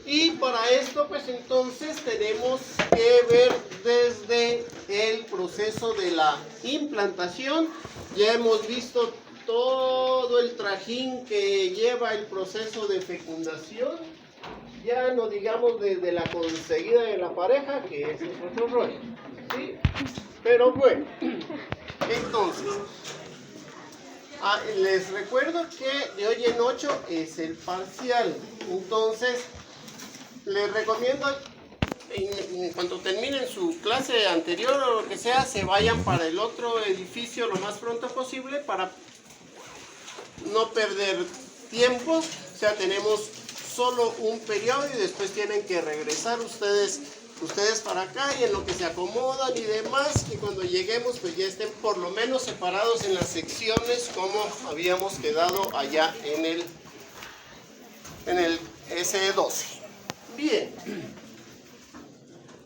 Y para esto, pues entonces tenemos que ver desde el proceso de la implantación. Ya hemos visto todo el trajín que lleva el proceso de fecundación. Ya no digamos desde la conseguida de la pareja, que ese es otro rollo, ¿sí? Pero bueno, entonces, les recuerdo que de hoy en 8 es el parcial. Entonces, les recomiendo, en cuanto terminen su clase anterior o lo que sea, se vayan para el otro edificio lo más pronto posible para no perder tiempo. O sea, tenemos solo un periodo y después tienen que regresar ustedes para acá, y en lo que se acomodan y demás, que cuando lleguemos pues ya estén por lo menos separados en las secciones como habíamos quedado allá en el SE12. Bien,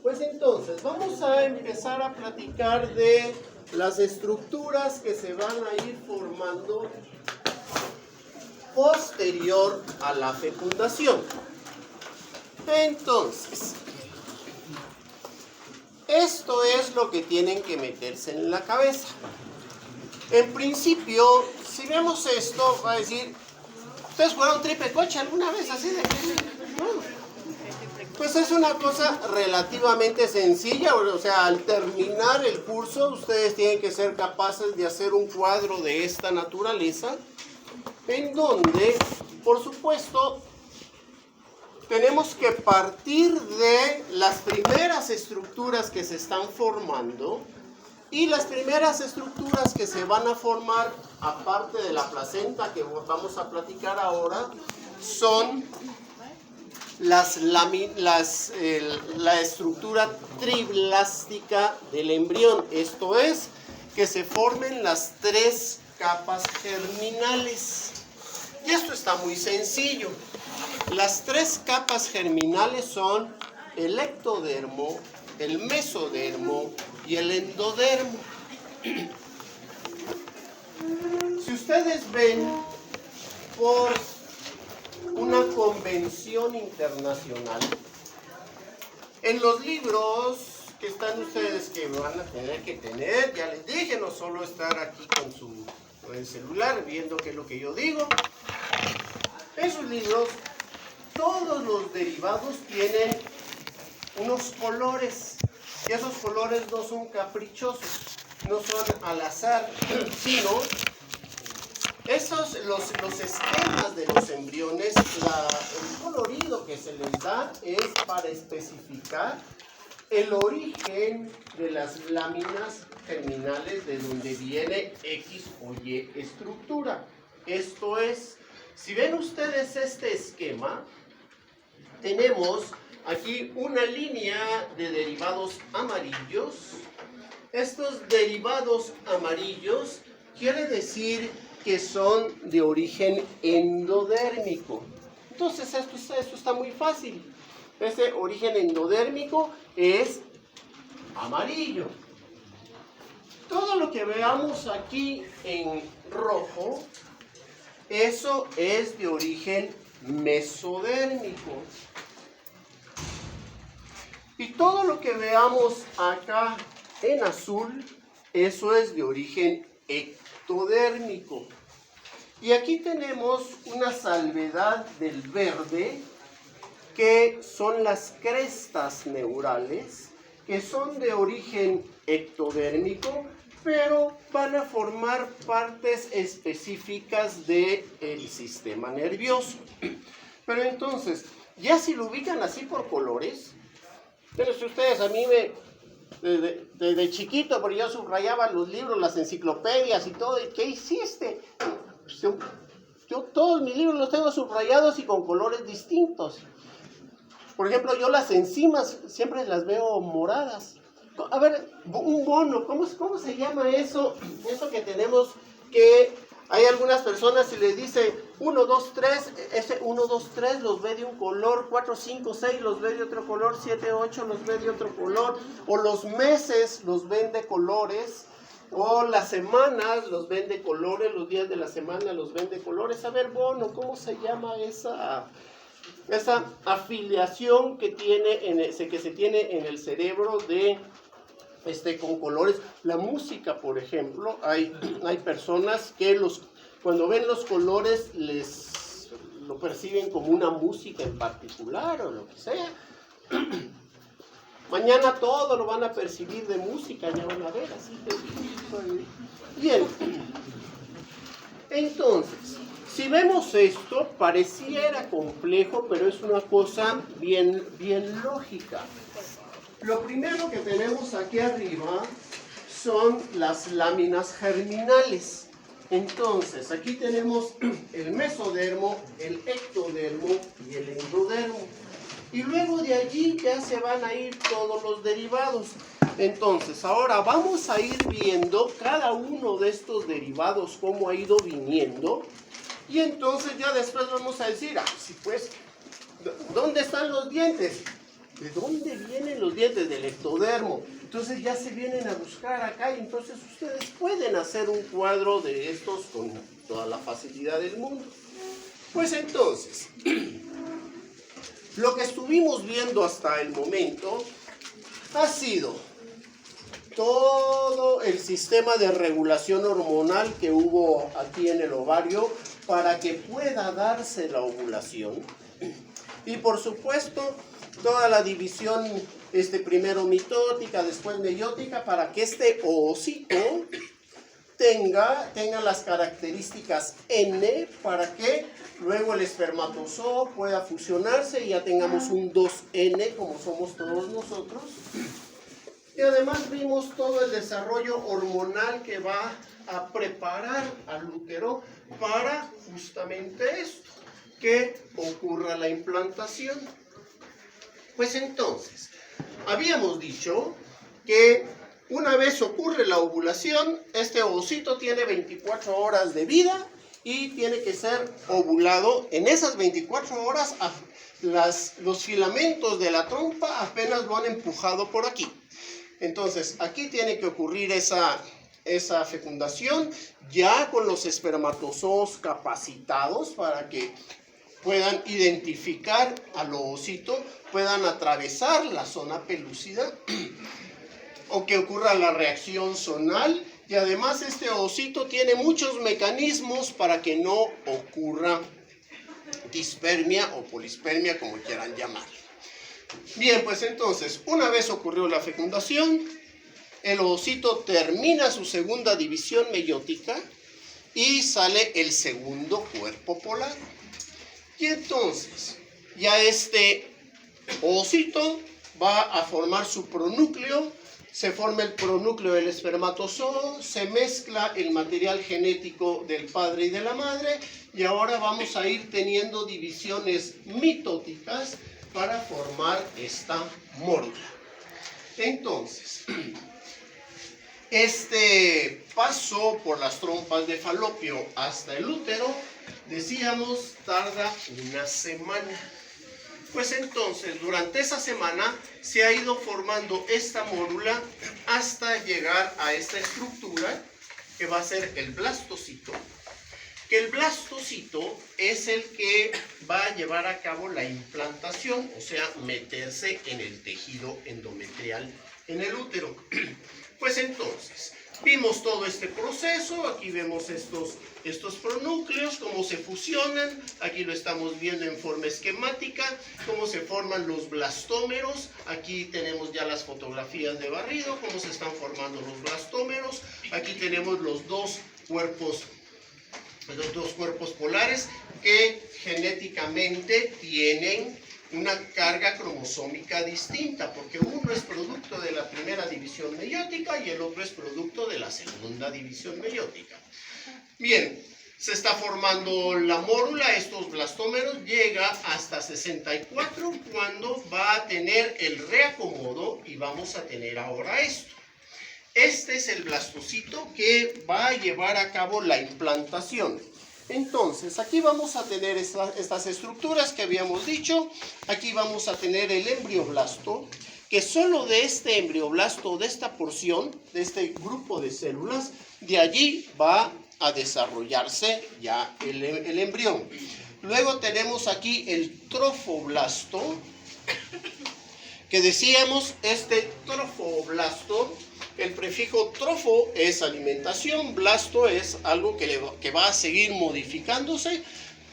pues entonces vamos a empezar a platicar de las estructuras que se van a ir formando posterior a la fecundación. Entonces, esto es lo que tienen que meterse en la cabeza. En principio, si vemos esto, va a decir, ¿ustedes jugaron triple coche alguna vez así de no? Pues es una cosa relativamente sencilla. O sea, al terminar el curso, ustedes tienen que ser capaces de hacer un cuadro de esta naturaleza, en donde, por supuesto, tenemos que partir de las primeras estructuras que se están formando, y las primeras estructuras que se van a formar, aparte de la placenta que vamos a platicar ahora, son la estructura triblástica del embrión. Esto es, que se formen las 3 capas germinales. Y esto está muy sencillo. Las 3 capas germinales son el ectodermo, el mesodermo y el endodermo. Si ustedes ven por una convención internacional, en los libros que están ustedes, que van a tener que tener, ya les dije, no solo estar aquí con el celular viendo qué es lo que yo digo. En sus libros, todos los derivados tienen unos colores, y esos colores no son caprichosos, no son al azar, sino los esquemas de los embriones, el colorido que se les da es para especificar el origen de las láminas germinales de donde viene X o Y estructura. Esto es, si ven ustedes este esquema, tenemos aquí una línea de derivados amarillos. Estos derivados amarillos quiere decir que son de origen endodérmico. Entonces esto está muy fácil. Este origen endodérmico es amarillo. Todo lo que veamos aquí en rojo, eso es de origen mesodérmico. Y todo lo que veamos acá en azul, eso es de origen ectodérmico. Y aquí tenemos una salvedad del verde, que son las crestas neurales, que son de origen ectodérmico, pero van a formar partes específicas del sistema nervioso. Pero entonces, ya si lo ubican así por colores, pero si ustedes a mí desde chiquito, porque yo subrayaba los libros, las enciclopedias y todo, ¿y qué hiciste? Pues yo todos mis libros los tengo subrayados y con colores distintos. Por ejemplo, yo las enzimas siempre las veo moradas. A ver, un bono, ¿cómo se llama eso? Eso que tenemos, que hay algunas personas y les dice 1, 2, 3, ese 1, 2, 3 los ve de un color, 4, 5, 6 los ve de otro color, 7, 8 los ve de otro color, o los meses los ven de colores, o las semanas los ven de colores, los días de la semana los ven de colores. A ver, bono, ¿cómo se llama esa afiliación que se tiene en el cerebro con colores. La música, por ejemplo, hay personas que cuando ven los colores lo perciben como una música en particular o lo que sea. Mañana todo lo van a percibir de música, ya van a ver, así. Bien, entonces, si vemos esto, pareciera complejo, pero es una cosa bien lógica. Lo primero que tenemos aquí arriba son las láminas germinales. Entonces, aquí tenemos el mesodermo, el ectodermo y el endodermo. Y luego de allí ya se van a ir todos los derivados. Entonces, ahora vamos a ir viendo cada uno de estos derivados, cómo ha ido viniendo. Y entonces ya después vamos a decir, sí pues, ¿dónde están los dientes? ¿De dónde vienen los dientes? Del ectodermo. Entonces ya se vienen a buscar acá y entonces ustedes pueden hacer un cuadro de estos con toda la facilidad del mundo. Pues entonces, lo que estuvimos viendo hasta el momento ha sido todo el sistema de regulación hormonal que hubo aquí en el ovario para que pueda darse la ovulación. Y por supuesto, toda la división, primero mitótica, después meiótica, para que este ovocito tenga las características N, para que luego el espermatozoo pueda fusionarse y ya tengamos un 2N, como somos todos nosotros. Y además vimos todo el desarrollo hormonal que va a preparar al útero para justamente esto, que ocurra la implantación. Pues entonces, habíamos dicho que una vez ocurre la ovulación, este ovocito tiene 24 horas de vida y tiene que ser ovulado. En esas 24 horas, los filamentos de la trompa apenas lo han empujado por aquí. Entonces, aquí tiene que ocurrir esa fecundación ya con los espermatozoos capacitados para que puedan identificar al ovocito, puedan atravesar la zona pelúcida o que ocurra la reacción zonal. Y además este ovocito tiene muchos mecanismos para que no ocurra dispermia o polispermia, como quieran llamarlo. Bien, pues entonces, una vez ocurrió la fecundación, el ovocito termina su segunda división meiótica y sale el segundo cuerpo polar. Y entonces, ya este ovocito va a formar su pronúcleo, se forma el pronúcleo del espermatozoo, se mezcla el material genético del padre y de la madre, y ahora vamos a ir teniendo divisiones mitóticas para formar esta mórula. Entonces, este paso por las trompas de falopio hasta el útero, decíamos, tarda una semana. Pues entonces, durante esa semana se ha ido formando esta mórula hasta llegar a esta estructura que va a ser el blastocito. Que el blastocito es el que va a llevar a cabo la implantación, o sea, meterse en el tejido endometrial en el útero. Pues entonces, vimos todo este proceso, aquí vemos estos pronúcleos, cómo se fusionan, aquí lo estamos viendo en forma esquemática, cómo se forman los blastómeros, aquí tenemos ya las fotografías de barrido, cómo se están formando los blastómeros, aquí tenemos los dos cuerpos polares que genéticamente tienen una carga cromosómica distinta, porque uno es producto de la primera división meiótica y el otro es producto de la segunda división meiótica. Bien, se está formando la mórula, estos blastómeros, llega hasta 64 cuando va a tener el reacomodo y vamos a tener ahora esto. Este es el blastocito que va a llevar a cabo la implantación. Entonces, aquí vamos a tener estas estructuras que habíamos dicho. Aquí vamos a tener el embrioblasto, que solo de este embrioblasto, de esta porción, de este grupo de células, de allí va a desarrollarse ya el embrión. Luego tenemos aquí el trofoblasto, que decíamos, este trofoblasto, el prefijo trofo es alimentación, blasto es algo que va a seguir modificándose.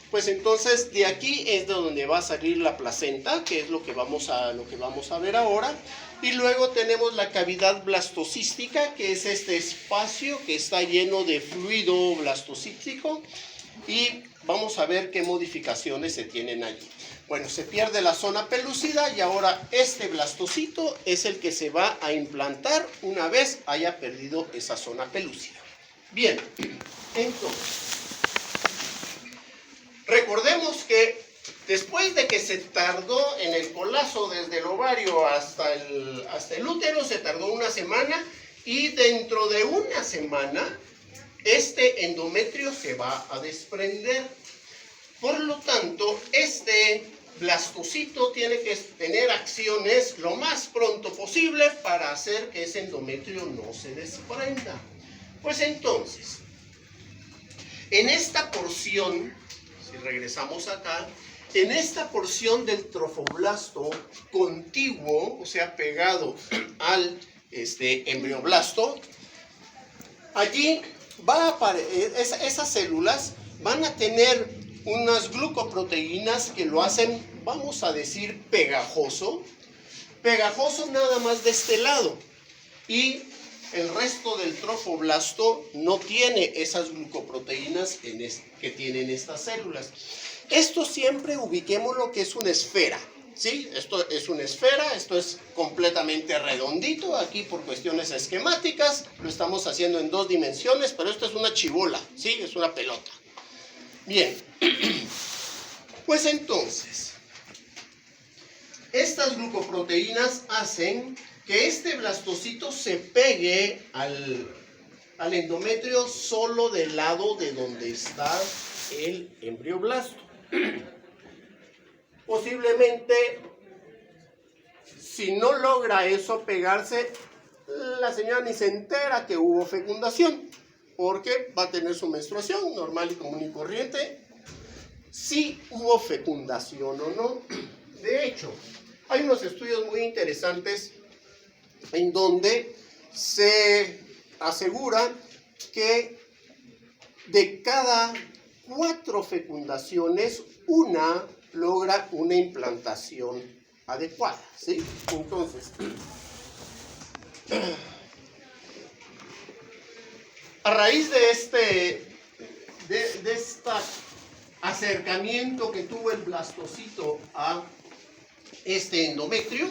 Pues entonces de aquí es de donde va a salir la placenta, que es lo que vamos a ver ahora. Y luego tenemos la cavidad blastocística, que es este espacio que está lleno de fluido blastocístico. Y vamos a ver qué modificaciones se tienen allí. Bueno, se pierde la zona pelúcida y ahora este blastocito es el que se va a implantar una vez haya perdido esa zona pelúcida. Bien, entonces, recordemos que después de que se tardó en el colazo desde el ovario hasta el útero, se tardó una semana, y dentro de una semana este endometrio se va a desprender. Por lo tanto, este blastocito tiene que tener acciones lo más pronto posible para hacer que ese endometrio no se desprenda. Pues entonces, en esta porción, si regresamos acá, en esta porción del trofoblasto contiguo, o sea, pegado al embrioblasto, allí va a aparecer, esas células van a tener unas glucoproteínas que lo hacen, vamos a decir, pegajoso nada más de este lado, y el resto del trofoblasto no tiene esas glucoproteínas que tienen estas células. Esto siempre ubiquemos lo que es una esfera, ¿sí? Esto es una esfera, esto es completamente redondito, aquí por cuestiones esquemáticas lo estamos haciendo en 2 dimensiones, pero esto es una chibola, ¿sí? Es una pelota. Bien, pues entonces, estas glucoproteínas hacen que este blastocito se pegue al endometrio solo del lado de donde está el embrioblasto. Posiblemente, si no logra eso pegarse, la señora ni se entera que hubo fecundación, porque va a tener su menstruación normal y común y corriente, si hubo fecundación o no. De hecho, hay unos estudios muy interesantes en donde se asegura que de cada 4 fecundaciones, una logra una implantación adecuada, ¿sí? Entonces, a raíz de este acercamiento que tuvo el blastocito a este endometrio,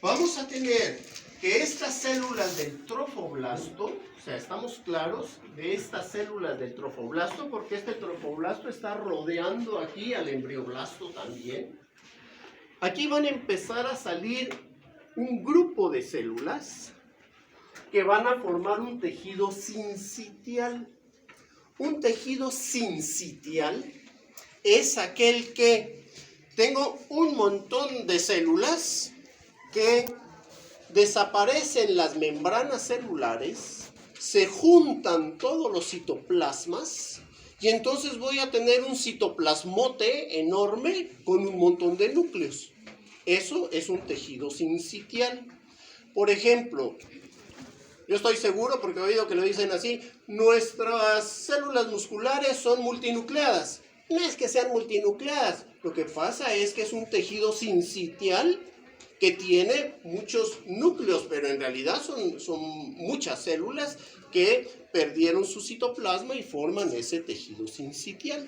vamos a tener que estas células del trofoblasto, o sea, estamos claros de estas células del trofoblasto, porque este trofoblasto está rodeando aquí al embrioblasto también. Aquí van a empezar a salir un grupo de células que van a formar un tejido sincitial. Un tejido sincitial es aquel que tengo un montón de células que desaparecen las membranas celulares, se juntan todos los citoplasmas y entonces voy a tener un citoplasmote enorme con un montón de núcleos. Eso es un tejido sincitial. Por ejemplo, yo estoy seguro, porque he oído que lo dicen así, nuestras células musculares son multinucleadas. No es que sean multinucleadas, lo que pasa es que es un tejido sincitial que tiene muchos núcleos, pero en realidad son muchas células que perdieron su citoplasma y forman ese tejido sincitial.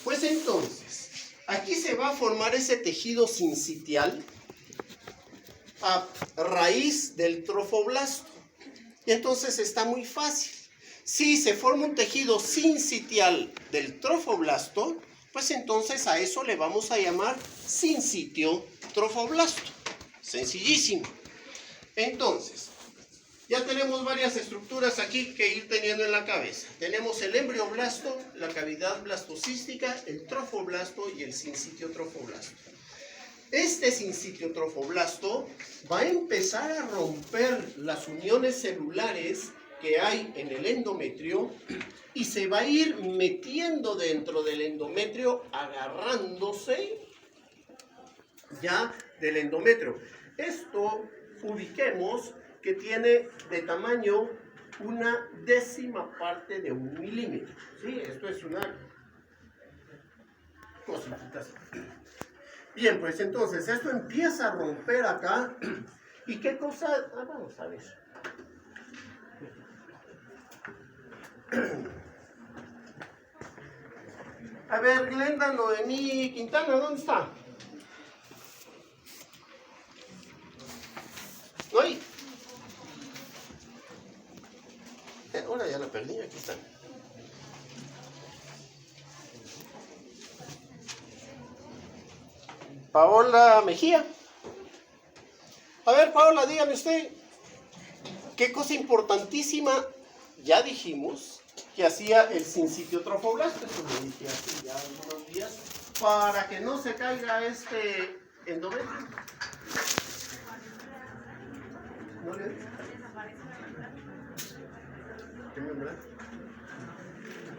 Pues entonces, aquí se va a formar ese tejido sincitial a raíz del trofoblasto. Y entonces está muy fácil. Si se forma un tejido sincitial del trofoblasto, pues entonces a eso le vamos a llamar sincitio trofoblasto. Sencillísimo. Entonces, ya tenemos varias estructuras aquí que ir teniendo en la cabeza. Tenemos el embrioblasto, la cavidad blastocística, el trofoblasto y el sincitio trofoblasto. Este sincitio trofoblasto va a empezar a romper las uniones celulares que hay en el endometrio y se va a ir metiendo dentro del endometrio, agarrándose ya del endometrio. Esto ubiquemos que tiene de tamaño 1/10 parte de 1 milímetro. ¿Sí? Esto es una cosita así. Bien, pues entonces esto empieza a romper acá. ¿Y qué cosa? Vamos a ver. A ver, Glenda Noemí Quintana, ¿dónde está? ¿Hoy? Ahora ya la perdí, aquí está. Paola Mejía. A ver, Paola, dígame usted, ¿qué cosa importantísima ya dijimos que hacía el sincitio trofoblasto? Eso lo dije hace ya algunos días, para que no se caiga este endometrio. ¿No le dice?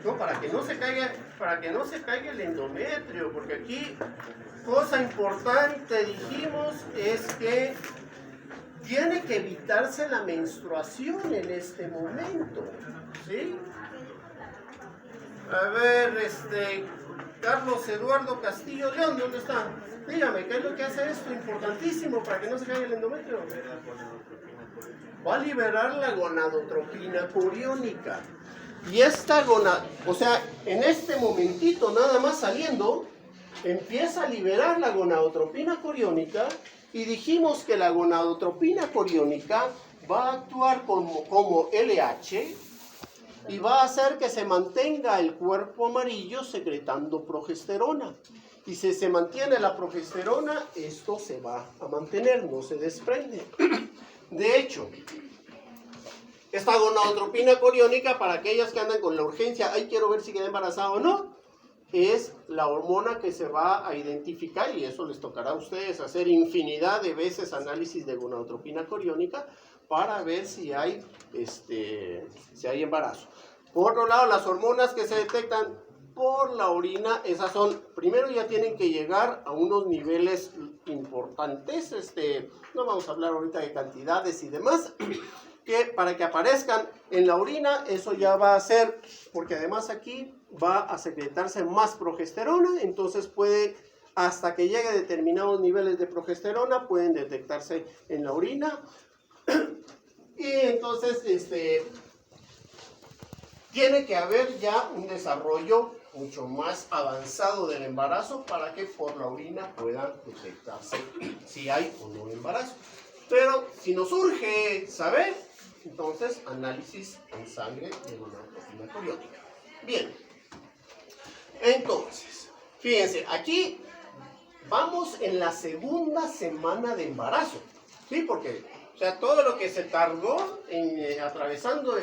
No, para que no se caiga el endometrio, porque aquí cosa importante dijimos es que tiene que evitarse la menstruación en este momento, ¿sí? A ver, Carlos Eduardo Castillo León, ¿dónde está? Dígame, ¿qué es lo que hace esto importantísimo para que no se caiga el endometrio? Va a liberar la gonadotropina coriónica. Y esta o sea, en este momentito nada más saliendo, empieza a liberar la gonadotropina coriónica y dijimos que la gonadotropina coriónica va a actuar como LH y va a hacer que se mantenga el cuerpo amarillo secretando progesterona. Y si se mantiene la progesterona, esto se va a mantener, no se desprende. De hecho, esta gonadotropina coriónica, para aquellas que andan con la urgencia, ay, quiero ver si queda embarazada o no, es la hormona que se va a identificar, y eso les tocará a ustedes hacer infinidad de veces análisis de gonadotropina coriónica para ver si hay embarazo. Por otro lado, las hormonas que se detectan por la orina, esas son, primero ya tienen que llegar a unos niveles importantes, no vamos a hablar ahorita de cantidades y demás, que para que aparezcan en la orina, eso ya va a ser, porque además aquí va a secretarse más progesterona, entonces puede, hasta que llegue a determinados niveles de progesterona, pueden detectarse en la orina, y entonces tiene que haber ya un desarrollo mucho más avanzado del embarazo para que por la orina puedan detectarse si hay o no embarazo. Pero si nos urge saber, entonces análisis en sangre de gonadotropina coriónica. Bien, entonces, fíjense, aquí vamos en la segunda semana de embarazo, ¿sí? Porque, o sea, todo lo que se tardó en atravesando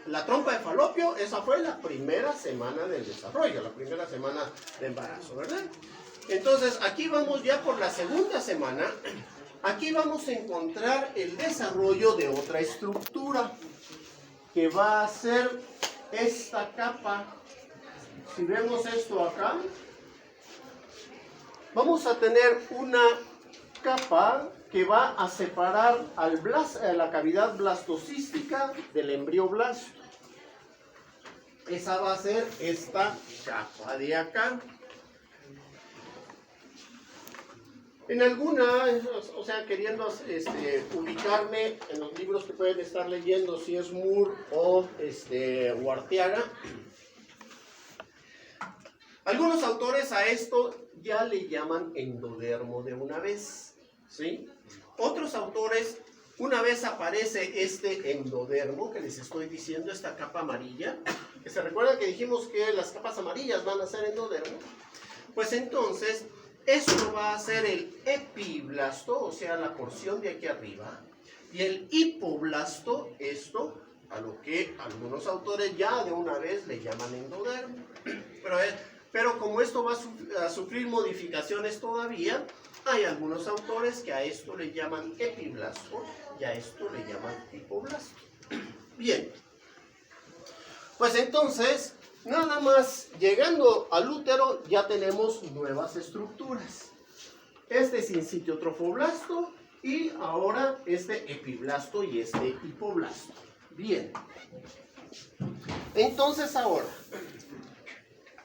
la trompa de falopio, esa fue la primera semana del desarrollo, la primera semana de embarazo, ¿verdad? Entonces, aquí vamos ya por la segunda semana. Aquí vamos a encontrar el desarrollo de otra estructura, que va a ser esta capa. Si vemos esto acá, vamos a tener una capa que va a separar a la cavidad blastocística del embrioblasto. Esa va a ser esta capa de acá. En alguna, o sea, queriendo ubicarme en los libros que pueden estar leyendo, si es Moore o Arteaga, algunos autores a esto ya le llaman endodermo de una vez, ¿sí? Otros autores, una vez aparece este endodermo que les estoy diciendo, esta capa amarilla, que se recuerda que dijimos que las capas amarillas van a ser endodermo, pues entonces esto va a ser el epiblasto, o sea, la porción de aquí arriba, y el hipoblasto, esto, a lo que algunos autores ya de una vez le llaman endodermo. Pero como esto va a sufrir modificaciones todavía, hay algunos autores que a esto le llaman epiblasto y a esto le llaman hipoblasto. Bien, pues entonces, nada más llegando al útero ya tenemos nuevas estructuras. Este sincitio trofoblasto y ahora este epiblasto y este hipoblasto. Bien, entonces ahora,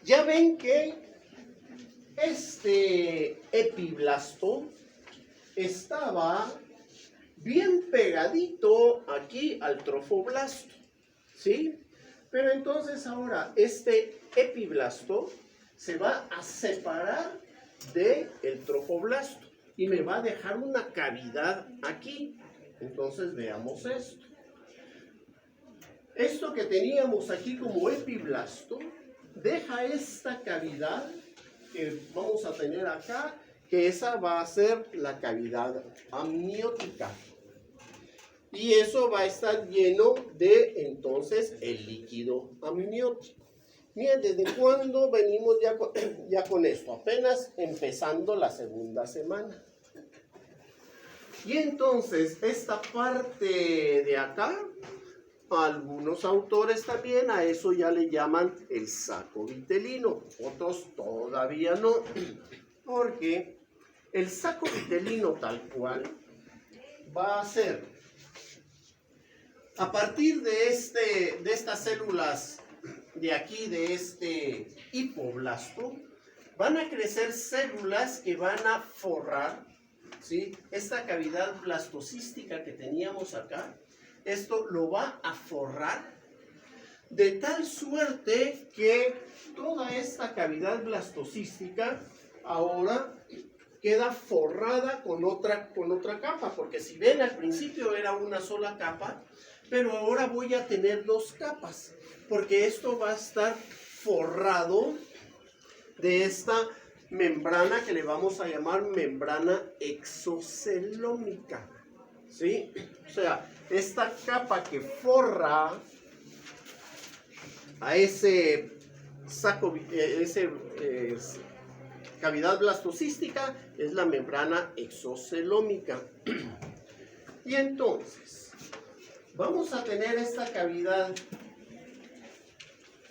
ya ven que este epiblasto estaba bien pegadito aquí al trofoblasto, ¿sí? Pero entonces ahora este epiblasto se va a separar del trofoblasto y me va a dejar una cavidad aquí. Entonces veamos esto. Esto que teníamos aquí como epiblasto deja esta cavidad que vamos a tener acá, que esa va a ser la cavidad amniótica. Y eso va a estar lleno de, entonces, el líquido amniótico. Miren, ¿desde cuándo venimos ya con esto? Apenas empezando la segunda semana. Y entonces, esta parte de acá, algunos autores también a eso ya le llaman el saco vitelino. Otros todavía no. Porque el saco vitelino tal cual va a ser, a partir de estas células de aquí, de este hipoblasto, van a crecer células que van a forrar, ¿sí?, esta cavidad blastocística que teníamos acá. Esto lo va a forrar de tal suerte que toda esta cavidad blastocística ahora queda forrada con otra capa, porque si ven al principio era una sola capa, pero ahora voy a tener dos capas, porque esto va a estar forrado de esta membrana que le vamos a llamar membrana exocelómica, ¿sí? O sea, esta capa que forra a ese saco, cavidad blastocística es la membrana exocelómica. Y entonces, vamos a tener esta cavidad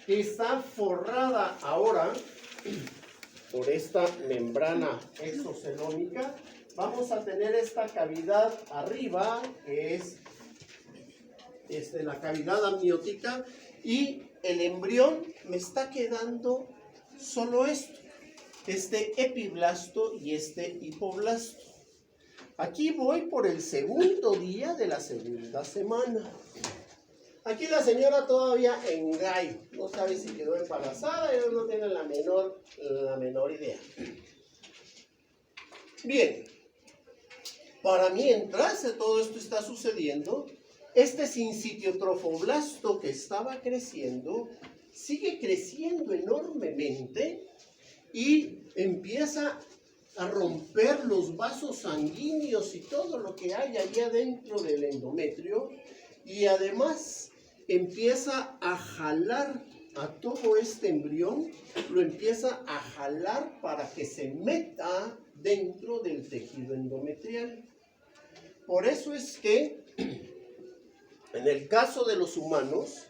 que está forrada ahora por esta membrana exocelómica. Vamos a tener esta cavidad arriba, que es la cavidad amniótica, y el embrión me está quedando solo esto, este epiblasto y este hipoblasto. Aquí voy por el segundo día de la segunda semana. Aquí la señora todavía engaña, no sabe si quedó embarazada, ellos no tienen la menor idea. Bien, para mientras todo esto está sucediendo, este sincitio trofoblasto que estaba creciendo, sigue creciendo enormemente y empieza a romper los vasos sanguíneos y todo lo que hay allá dentro del endometrio, y además empieza a jalar a todo este embrión, lo empieza a jalar para que se meta dentro del tejido endometrial. Por eso es que en el caso de los humanos,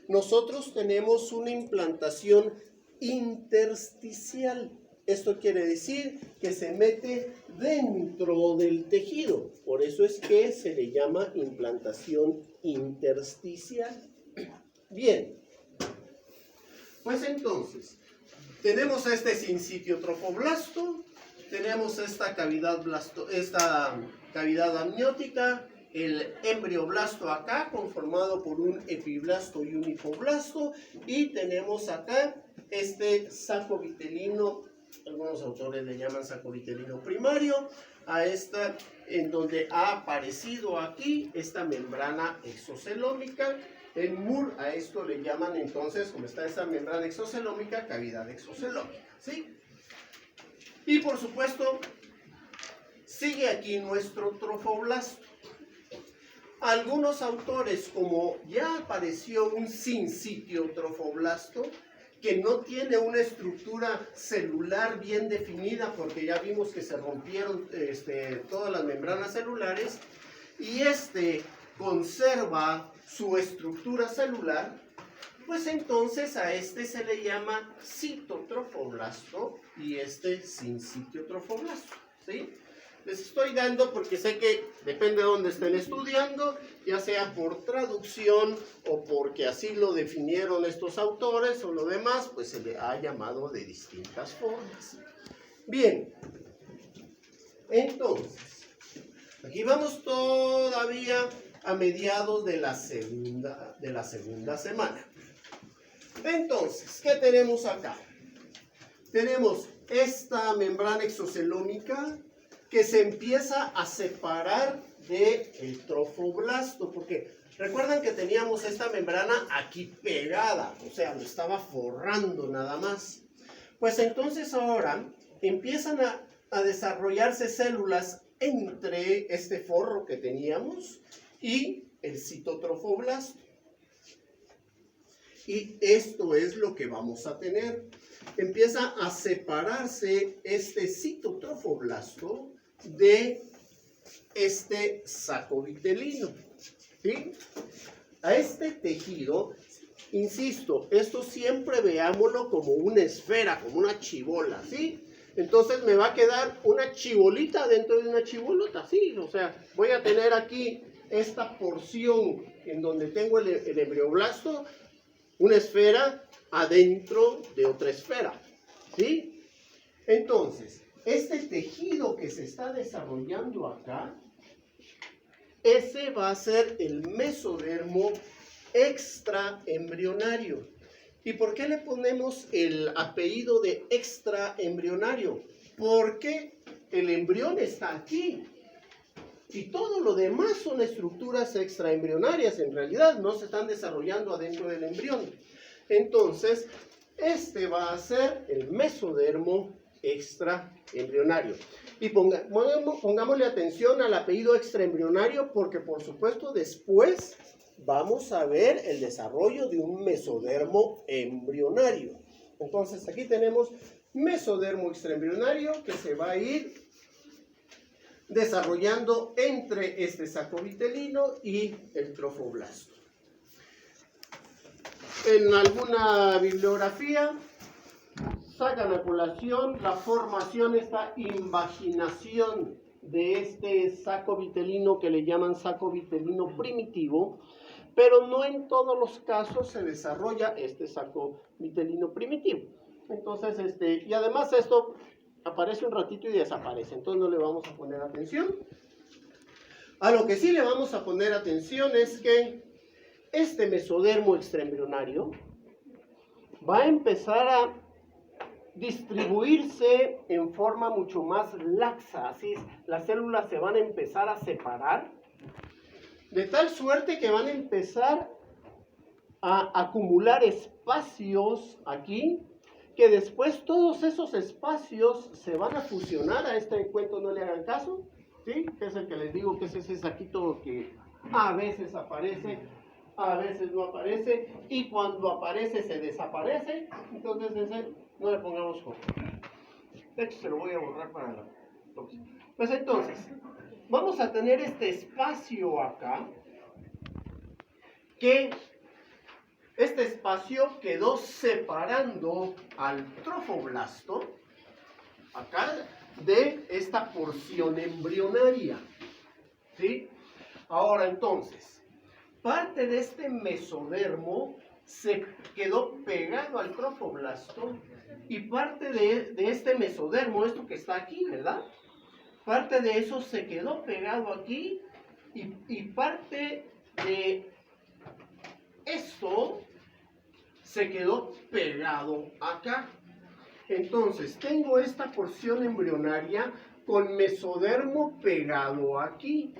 nosotros tenemos una implantación intersticial. Esto quiere decir que se mete dentro del tejido. Por eso es que se le llama implantación intersticial. Bien, pues entonces, tenemos este sincitio trofoblasto, tenemos esta cavidad amniótica, el embrioblasto acá, conformado por un epiblasto y un hipoblasto, y tenemos acá este saco vitelino, algunos autores le llaman saco vitelino primario, a esta, en donde ha aparecido aquí esta membrana exocelómica. En Moore a esto le llaman entonces, como está esta membrana exocelómica, cavidad exocelómica, ¿sí? Y por supuesto, sigue aquí nuestro trofoblasto. Algunos autores, como ya apareció un sincitio trofoblasto, que no tiene una estructura celular bien definida, porque ya vimos que se rompieron todas las membranas celulares, y conserva su estructura celular, pues entonces a este se le llama citotrofoblasto y este sincitiotrofoblasto, ¿sí? Les estoy dando porque sé que depende de dónde estén estudiando, ya sea por traducción o porque así lo definieron estos autores o lo demás, pues se le ha llamado de distintas formas. Bien, entonces, aquí vamos todavía a mediados de la segunda semana. Entonces, ¿qué tenemos acá? Tenemos esta membrana exocelómica que se empieza a separar del trofoblasto, porque recuerdan que teníamos esta membrana aquí pegada, o sea, lo estaba forrando nada más. Pues entonces ahora empiezan a desarrollarse células entre este forro que teníamos y el citotrofoblasto. Y esto es lo que vamos a tener. Empieza a separarse este citotrofoblasto de este saco vitelino, ¿sí? A este tejido, insisto, esto siempre veámoslo como una esfera, como una chibola, ¿sí? Entonces me va a quedar una chibolita dentro de una chibolota, ¿sí? O sea, voy a tener aquí esta porción en donde tengo el embrioblasto, una esfera adentro de otra esfera, ¿sí? Entonces, este tejido que se está desarrollando acá, ese va a ser el mesodermo extraembrionario. ¿Y por qué le ponemos el apellido de extraembrionario? Porque el embrión está aquí. Y todo lo demás son estructuras extraembrionarias, en realidad no se están desarrollando adentro del embrión. Entonces, este va a ser el mesodermo extraembrionario. Y pongámosle atención al apellido extraembrionario porque, por supuesto, después vamos a ver el desarrollo de un mesodermo embrionario. Entonces, aquí tenemos mesodermo extraembrionario que se va a ir desarrollando entre este saco vitelino y el trofoblasto. En alguna bibliografía sacan a colación la formación, esta invaginación de este saco vitelino que le llaman saco vitelino primitivo, pero no en todos los casos se desarrolla este saco vitelino primitivo. Entonces, y además esto aparece un ratito y desaparece, entonces no le vamos a poner atención. A lo que sí le vamos a poner atención es que este mesodermo extraembrionario va a empezar a distribuirse en forma mucho más laxa, así las células se van a empezar a separar, de tal suerte que van a empezar a acumular espacios aquí, que después todos esos espacios se van a fusionar. A este cuento no le hagan caso, ¿sí? Que es el que les digo que es ese saquito que a veces aparece, a veces no aparece, y cuando aparece se desaparece. Entonces ese no le pongamos foco. De hecho se lo voy a borrar para la próxima. Pues entonces, vamos a tener este espacio acá, que este espacio quedó separando al trofoblasto, acá, de esta porción embrionaria, ¿sí? Ahora entonces, parte de este mesodermo se quedó pegado al trofoblasto y parte de este mesodermo, esto que está aquí, ¿verdad? Parte de eso se quedó pegado aquí y parte de esto se quedó pegado acá. Entonces, tengo esta porción embrionaria con mesodermo pegado aquí.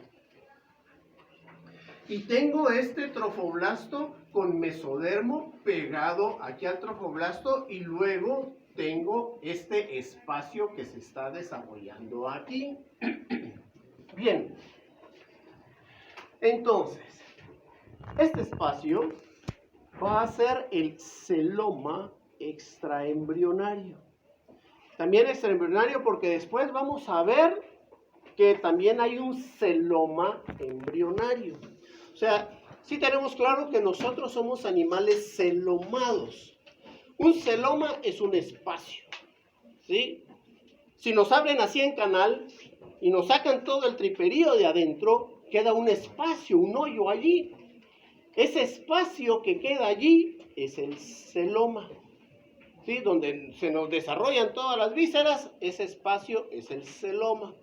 Y tengo este trofoblasto con mesodermo pegado aquí al trofoblasto y luego tengo este espacio que se está desarrollando aquí. Bien. Entonces, este espacio va a ser el celoma extraembrionario. También extraembrionario porque después vamos a ver que también hay un celoma embrionario. O sea, sí tenemos claro que nosotros somos animales celomados. Un celoma es un espacio, ¿sí? Si nos abren así en canal y nos sacan todo el triperío de adentro, queda un espacio, un hoyo allí. Ese espacio que queda allí es el celoma, ¿sí? Donde se nos desarrollan todas las vísceras, ese espacio es el celoma.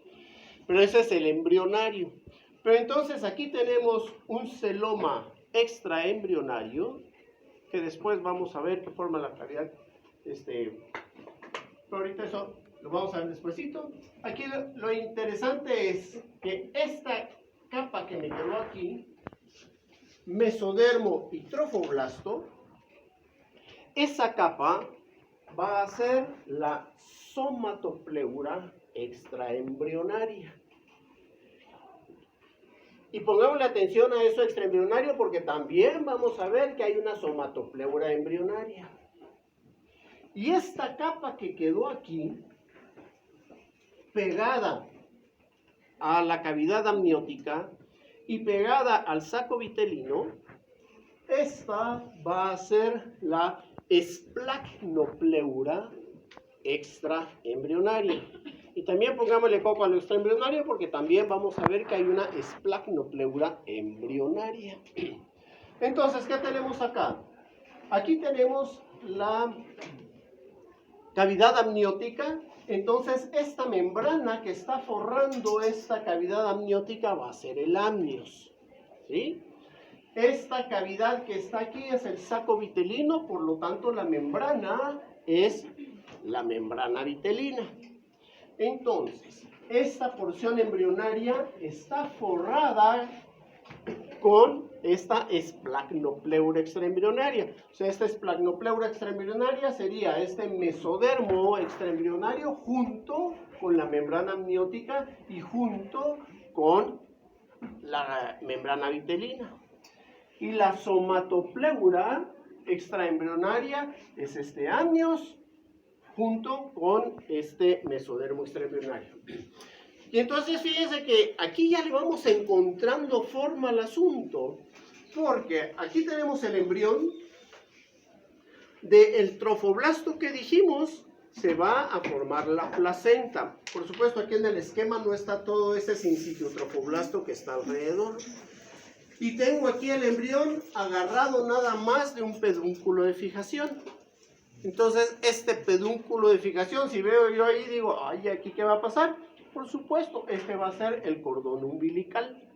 Pero ese es el embrionario. Pero entonces aquí tenemos un celoma extraembrionario, que después vamos a ver qué forma la cavidad. Pero ahorita eso lo vamos a ver despuesito. Aquí lo interesante es que esta capa que me quedó aquí, mesodermo y trofoblasto, esa capa va a ser la somatopleura extraembrionaria. Y pongámosle atención a eso extraembrionario porque también vamos a ver que hay una somatopleura embrionaria. Y esta capa que quedó aquí, pegada a la cavidad amniótica y pegada al saco vitelino, esta va a ser la esplacnopleura extraembrionaria. Y también pongámosle coco al extraembrionario porque también vamos a ver que hay una esplacnopleura embrionaria. Entonces, ¿qué tenemos acá? Aquí tenemos la cavidad amniótica. Entonces, esta membrana que está forrando esta cavidad amniótica va a ser el amnios, ¿sí? Esta cavidad que está aquí es el saco vitelino, por lo tanto, la membrana es la membrana vitelina. Entonces, esta porción embrionaria está forrada con esta esplacnopleura extraembrionaria. O sea, esta esplacnopleura extraembrionaria sería este mesodermo extraembrionario junto con la membrana amniótica y junto con la membrana vitelina. Y la somatopleura extraembrionaria es este amnios junto con este mesodermo extraembrionario. Y entonces fíjense que aquí ya le vamos encontrando forma al asunto, porque aquí tenemos el embrión del trofoblasto que dijimos, se va a formar la placenta. Por supuesto, aquí en el esquema no está todo ese sincitio trofoblasto que está alrededor. Y tengo aquí el embrión agarrado nada más de un pedúnculo de fijación. Entonces, este pedúnculo de fijación, si veo yo ahí, digo, ay, ¿aquí qué va a pasar? Por supuesto, este va a ser el cordón umbilical.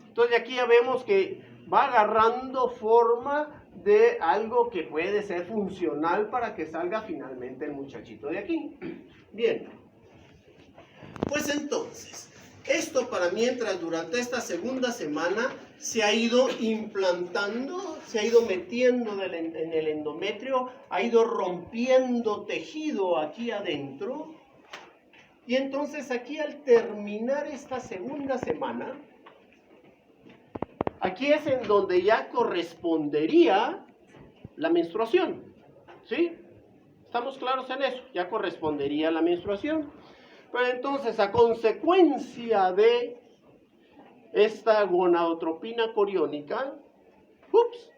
Entonces, aquí ya vemos que va agarrando forma de algo que puede ser funcional para que salga finalmente el muchachito de aquí. Bien. Pues entonces, esto para mientras durante esta segunda semana se ha ido implantando, se ha ido metiendo en el endometrio, ha ido rompiendo tejido aquí adentro. Y entonces aquí al terminar esta segunda semana, aquí es en donde ya correspondería la menstruación, ¿sí? ¿Estamos claros en eso? Ya correspondería la menstruación. Pero entonces, a consecuencia de esta gonadotropina coriónica, ups,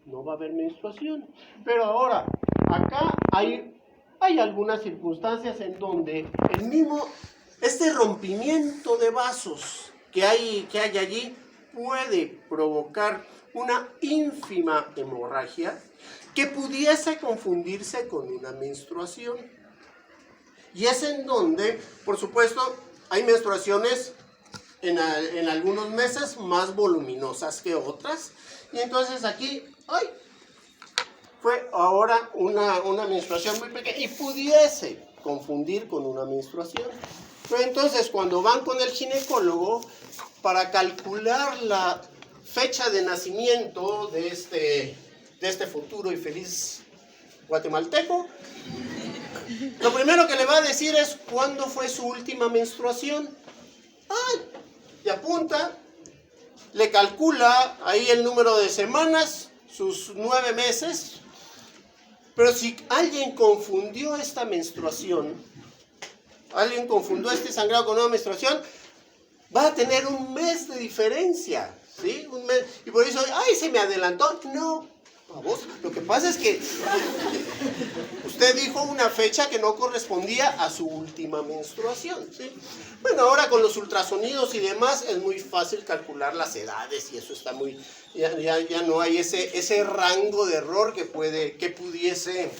no va a haber menstruación. Pero ahora, acá hay algunas circunstancias en donde este rompimiento de vasos que hay allí puede provocar una ínfima hemorragia que pudiese confundirse con una menstruación. Y es en donde, por supuesto, hay menstruaciones en algunos meses más voluminosas que otras. Y entonces aquí, ¡ay! Fue ahora una menstruación muy pequeña y pudiese confundir con una menstruación. Pero entonces cuando van con el ginecólogo para calcular la fecha de nacimiento de este futuro y feliz guatemalteco, lo primero que le va a decir es cuándo fue su última menstruación. Y apunta, le calcula ahí el número de semanas, sus 9 meses. Pero si alguien confundió esta menstruación, alguien confundió este sangrado con una menstruación, va a tener un mes de diferencia, ¿sí? Y por eso, ¡ay, se me adelantó! No, vamos, lo que pasa es que usted dijo una fecha que no correspondía a su última menstruación, ¿sí? Bueno, ahora con los ultrasonidos y demás es muy fácil calcular las edades y eso está muy... Ya no hay ese rango de error que pudiese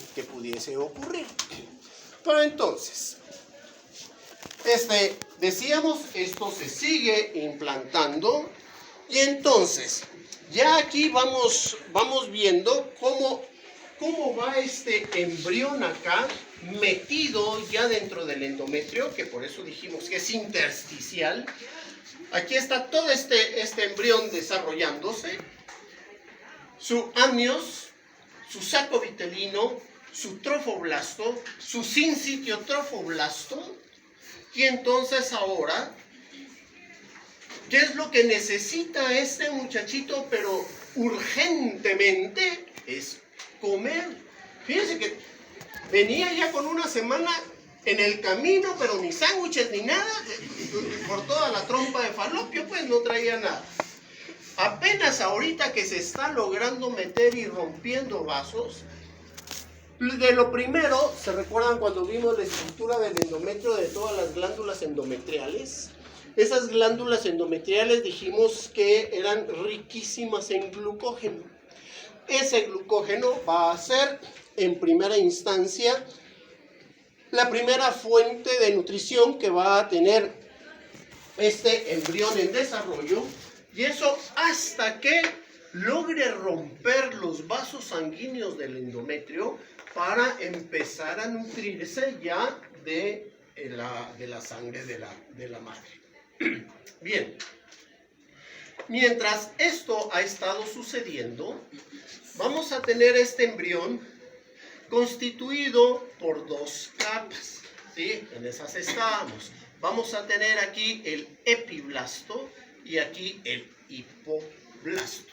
ocurrir. Pero entonces, decíamos, esto se sigue implantando y entonces, ya aquí vamos viendo cómo va este embrión acá metido ya dentro del endometrio, que por eso dijimos que es intersticial. Aquí está todo este embrión desarrollándose, su amnios, su saco vitelino, su trofoblasto, su sincitio trofoblasto, y entonces ahora, ¿qué es lo que necesita este muchachito, pero urgentemente? Es comer. Fíjense que venía ya con una semana en el camino, pero ni sándwiches ni nada, por toda la trompa de falopio, pues no traía nada. Apenas ahorita que se está logrando meter y rompiendo vasos, de lo primero, ¿se recuerdan cuando vimos la estructura del endometrio de todas las glándulas endometriales? Esas glándulas endometriales dijimos que eran riquísimas en glucógeno. Ese glucógeno va a ser, en primera instancia, la primera fuente de nutrición que va a tener este embrión en desarrollo, y eso hasta que logre romper los vasos sanguíneos del endometrio para empezar a nutrirse ya de la sangre de la madre. Bien, mientras esto ha estado sucediendo, vamos a tener este embrión constituido por dos capas, ¿sí? En esas estábamos. Vamos a tener aquí el epiblasto y aquí el hipoblasto.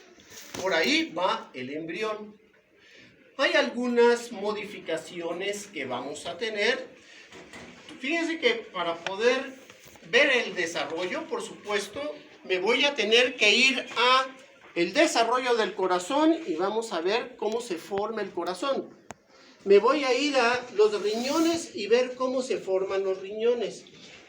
Por ahí va el embrión. Hay algunas modificaciones que vamos a tener. Fíjense que para poder ver el desarrollo, por supuesto, me voy a tener que ir a el desarrollo del corazón y vamos a ver cómo se forma el corazón. Me voy a ir a los riñones y ver cómo se forman los riñones.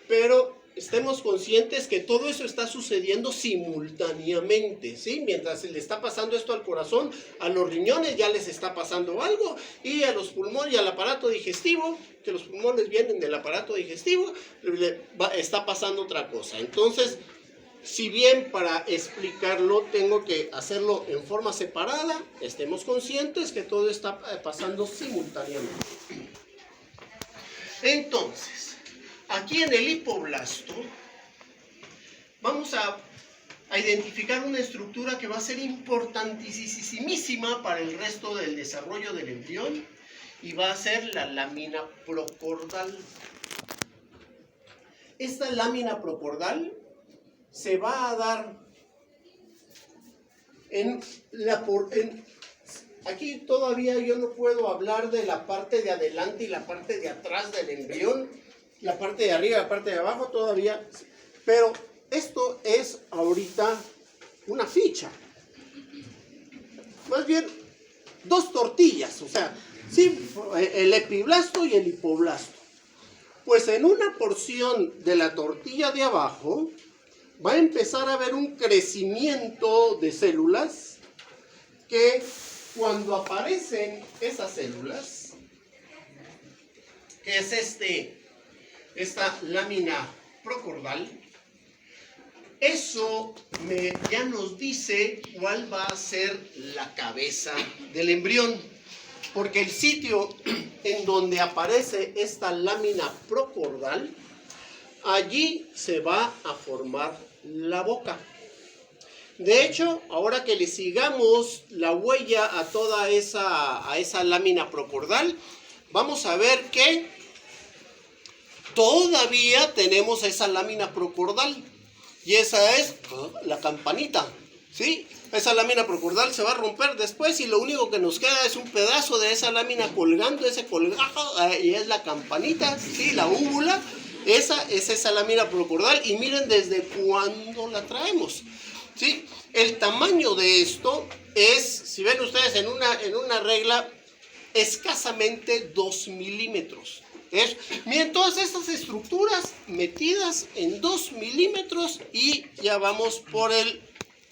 Pero estemos conscientes que todo eso está sucediendo simultáneamente, ¿sí? Mientras se le está pasando esto al corazón, a los riñones ya les está pasando algo, y a los pulmones y al aparato digestivo, que los pulmones vienen del aparato digestivo, está pasando otra cosa. Entonces, si bien para explicarlo tengo que hacerlo en forma separada, estemos conscientes que todo está pasando simultáneamente. Entonces, aquí en el hipoblasto vamos a identificar una estructura que va a ser importantísima para el resto del desarrollo del embrión y va a ser la lámina procordal. Esta lámina procordal se va a dar aquí todavía yo no puedo hablar de la parte de adelante y la parte de atrás del embrión, la parte de arriba y la parte de abajo todavía, pero esto es ahorita una ficha, más bien dos tortillas, o sea, sí, el epiblasto y el hipoblasto. Pues en una porción de la tortilla de abajo va a empezar a haber un crecimiento de células que cuando aparecen esas células, que es esta lámina procordal, eso ya nos dice cuál va a ser la cabeza del embrión, porque el sitio en donde aparece esta lámina procordal, allí se va a formar la boca. De hecho, ahora que le sigamos la huella a toda esa lámina procordal, vamos a ver que todavía tenemos esa lámina procordal. Y esa es la campanita, ¿sí? Esa lámina procordal se va a romper después y lo único que nos queda es un pedazo de esa lámina colgando, ese colgajo, y es la campanita, ¿sí? La úvula. Esa es esa lámina procordal y miren desde cuándo la traemos. ¿sí? El tamaño de esto es, si ven ustedes en una regla, escasamente 2 milímetros. Miren todas estas estructuras metidas en 2 milímetros y ya vamos por el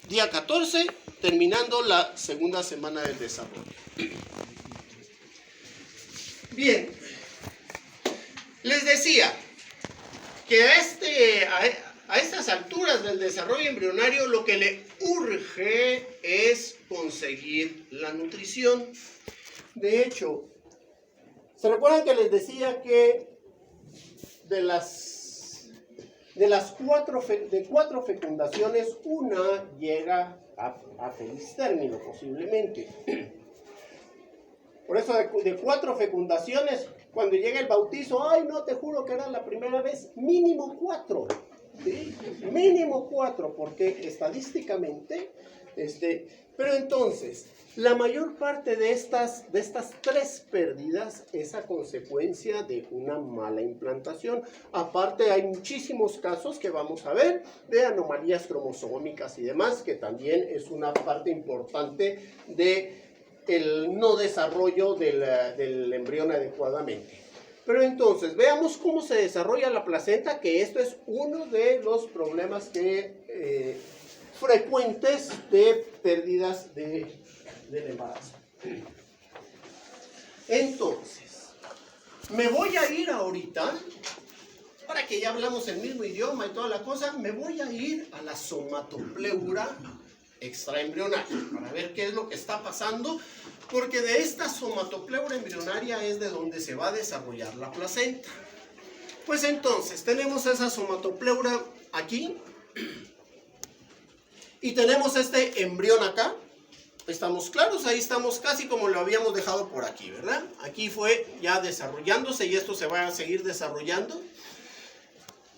día 14, terminando la segunda semana del desarrollo. Bien, les decía que a estas alturas del desarrollo embrionario lo que le urge es conseguir la nutrición. De hecho, ¿se recuerdan que les decía que de cuatro fecundaciones, una llega a feliz término, posiblemente? Por eso de 4 fecundaciones, cuando llega el bautizo, ay, no, te juro que era la primera vez, mínimo 4. ¿Sí? Mínimo 4, porque estadísticamente, pero entonces, la mayor parte de estas 3 pérdidas es a consecuencia de una mala implantación. Aparte, hay muchísimos casos que vamos a ver de anomalías cromosómicas y demás, que también es una parte importante del no desarrollo del embrión adecuadamente. Pero entonces, veamos cómo se desarrolla la placenta, que esto es uno de los problemas frecuentes de pérdidas del embarazo. Entonces, me voy a ir ahorita, para que ya hablamos el mismo idioma y toda la cosa, me voy a ir a la somatopleura extraembrionaria, para ver qué es lo que está pasando, porque de esta somatopleura embrionaria es de donde se va a desarrollar la placenta. Pues entonces, tenemos esa somatopleura aquí, y tenemos este embrión acá. ¿Estamos claros? Ahí estamos casi como lo habíamos dejado por aquí, ¿verdad? Aquí fue ya desarrollándose y esto se va a seguir desarrollando.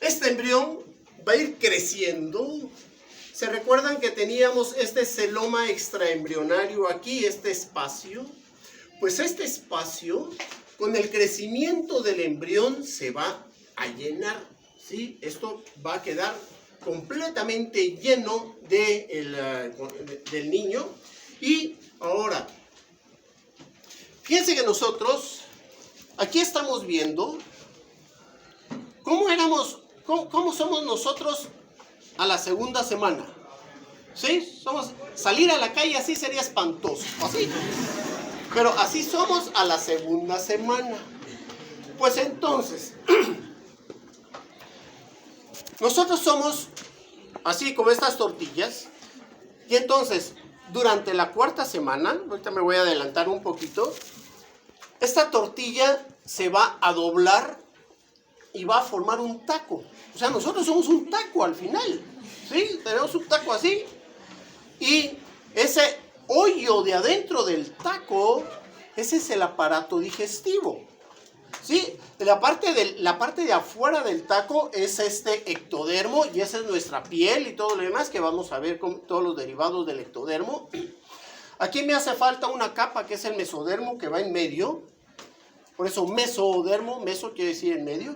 Este embrión va a ir creciendo. ¿Se recuerdan que teníamos este celoma extraembrionario aquí, este espacio? Pues este espacio, con el crecimiento del embrión, se va a llenar, ¿sí? Esto va a quedar completamente lleno del niño. Y ahora, fíjense que nosotros, aquí estamos viendo cómo somos nosotros a la segunda semana. ¿Sí? Salir a la calle así sería espantoso, así. Pero así somos a la segunda semana. Pues entonces, nosotros somos así como estas tortillas. Y entonces, durante la cuarta semana, ahorita me voy a adelantar un poquito, esta tortilla se va a doblar y va a formar un taco. O sea, nosotros somos un taco al final, ¿sí? Tenemos un taco así. Y ese hoyo de adentro del taco, ese es el aparato digestivo, ¿sí? La parte de afuera del taco es este ectodermo, y esa es nuestra piel y todo lo demás, que vamos a ver con todos los derivados del ectodermo. Aquí me hace falta una capa que es el mesodermo, que va en medio. Por eso mesodermo, meso quiere decir en medio.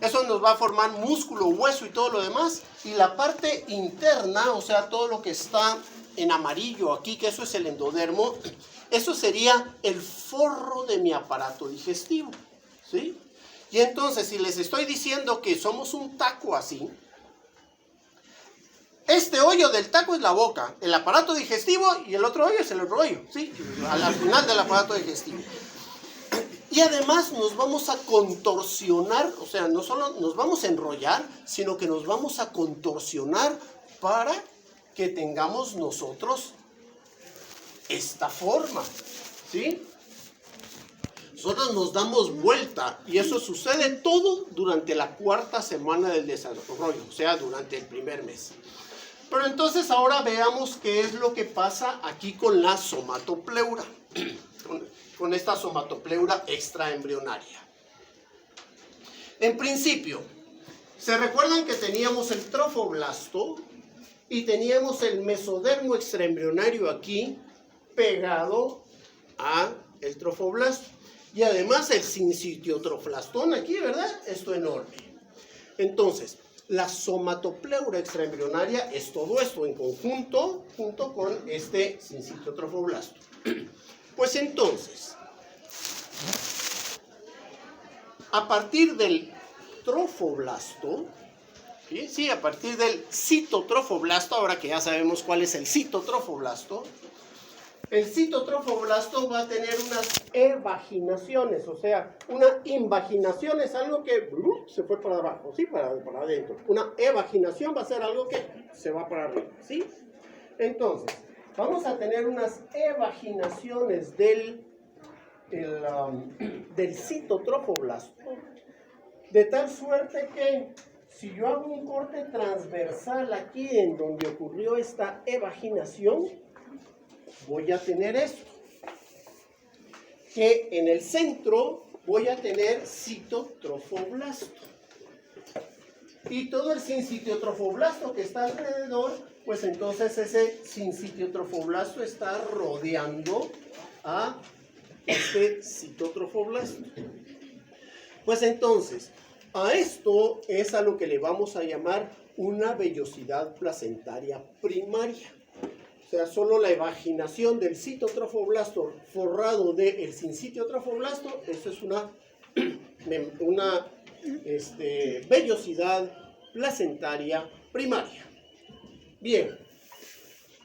Eso nos va a formar músculo, hueso y todo lo demás. Y la parte interna, o sea, todo lo que está en amarillo aquí, que eso es el endodermo, eso sería el forro de mi aparato digestivo, ¿sí? Y entonces, si les estoy diciendo que somos un taco así, este hoyo del taco es la boca, el aparato digestivo, y el otro hoyo es el otro hoyo, ¿sí? Al final del aparato digestivo. Y además nos vamos a contorsionar, o sea, no solo nos vamos a enrollar, sino que nos vamos a contorsionar para que tengamos nosotros esta forma, ¿sí? Nosotros nos damos vuelta, y eso sucede todo durante la cuarta semana del desarrollo, o sea, durante el primer mes. Pero entonces ahora veamos qué es lo que pasa aquí con la somatopleura, con esta somatopleura extraembrionaria. En principio, ¿se recuerdan que teníamos el trofoblasto y teníamos el mesodermo extraembrionario aquí pegado a el trofoblasto? Y además el sincitiotroplastón aquí, ¿verdad? Esto enorme. Entonces, La somatopleura extraembrionaria es todo esto en conjunto, junto con este sincitio trofoblasto. Pues entonces, a partir del trofoblasto, ¿sí? A partir del citotrofoblasto, ahora que ya sabemos cuál es el citotrofoblasto, el citotrofoblasto va a tener unas evaginaciones, o sea, una invaginación es algo que se fue para abajo, ¿sí? Para adentro. Una evaginación va a ser algo que se va para arriba, ¿sí? Entonces, vamos a tener unas evaginaciones del citotrofoblasto, de tal suerte que si yo hago un corte transversal aquí en donde ocurrió esta evaginación, voy a tener esto, que en el centro voy a tener citotrofoblasto. Y todo el sincitiotrofoblasto que está alrededor, pues entonces ese sincitiotrofoblasto está rodeando a este citotrofoblasto. Pues entonces, a esto es a lo que le vamos a llamar una vellosidad placentaria primaria. O sea, solo la evaginación del citotrofoblasto forrado del sincitiotrofoblasto, eso es una vellosidad placentaria primaria. Bien,